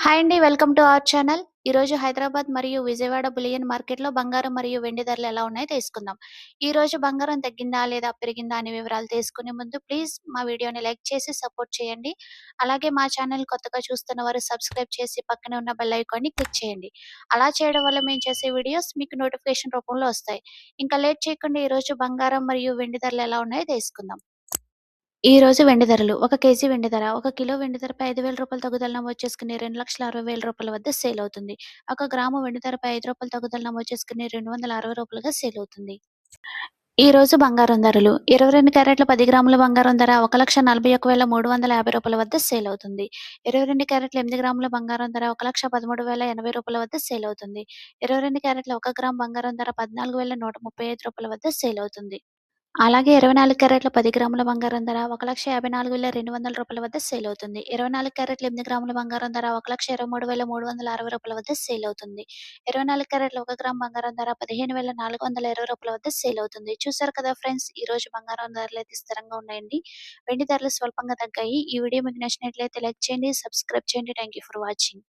Hi అండి. Welcome to our channel. ఈరోజు హైదరాబాద్ మరియు విజయవాడ బులియన్ మార్కెట్‌లో బంగారం మరియు వెండి ధరలు ఎలా ఉన్నాయో తెలుసుకుందాం. ఈరోజు బంగారం తగ్గిందా లేదా పెరిగిందా అనే వివరాలు తెలుసుకునే ముందు ప్లీజ్ మా వీడియోని లైక్ చేసి సపోర్ట్ చేయండి. అలాగే మా ఛానల్ కొత్తగా చూస్తున్న వారు సబ్స్క్రైబ్ చేసి పక్కనే ఉన్న బెల్ ఐకాన్‌ని క్లిక్ చేయండి. అలా చేయడం వల్ల మేము చేసే వీడియోస్ మీకు నోటిఫికేషన్ రూపంలో వస్తాయి. ఇంకా లేట్ చేయకుండా ఈరోజు బంగారం మరియు వెండి ధరలు ఎలా ఉన్నాయో తెలుసుకుందాం. ఈ రోజు వెండి ధరలు. ఒక కేజీ వెండి ధర, ఒక కిలో వెండి ధరపై రూ. 5,000 తగ్గుదల నమోదు చేసుకుని రూ. 2,60,000 వద్ద సేల్ అవుతుంది. ఒక గ్రాము వెండి ధరపై రూ. 5 తగ్గుదల నమోదు చేసుకుని రూ. 260గా సేల్ అవుతుంది. ఈ రోజు బంగారం ధరలు. 22 క్యారెట్ల 10 గ్రాముల బంగారం ధర రూ. 1,41,350 వద్ద సేల్ అవుతుంది. 22 క్యారెట్ల 8 గ్రాముల బంగారం ధర రూ. 1,13,080 వద్ద సేల్ అవుతుంది. 22 క్యారెట్ల 1 గ్రాము బంగారం ధర రూ. 14,135 వద్ద సేల్ అవుతుంది. అలాగే 24 క్యారెట్ల 10 గ్రాముల బంగారం ధర రూ. 1,54,200 వద్ద సేల్ అవుతుంది. 24 క్యారెట్ల 8 గ్రాముల బంగారం ధర రూ. 1,23,360 వద్ద సేల్ అవుతుంది. 24 క్యారెట్ల 1 గ్రాము బంగారం ధర రూ. 15,420 వద్ద సేల్ అవుతుంది. చూసారు కదా ఫ్రెండ్స్, ఈ రోజు బంగారం ధరలైతే స్థిరంగా ఉన్నాయండి. వెండి ధరలు స్వల్పంగా తగ్గాయి. ఈ వీడియో మీకు నచ్చినట్లయితే లైక్ చేయండి, సబ్స్క్రైబ్ చేయండి. Thank you for watching.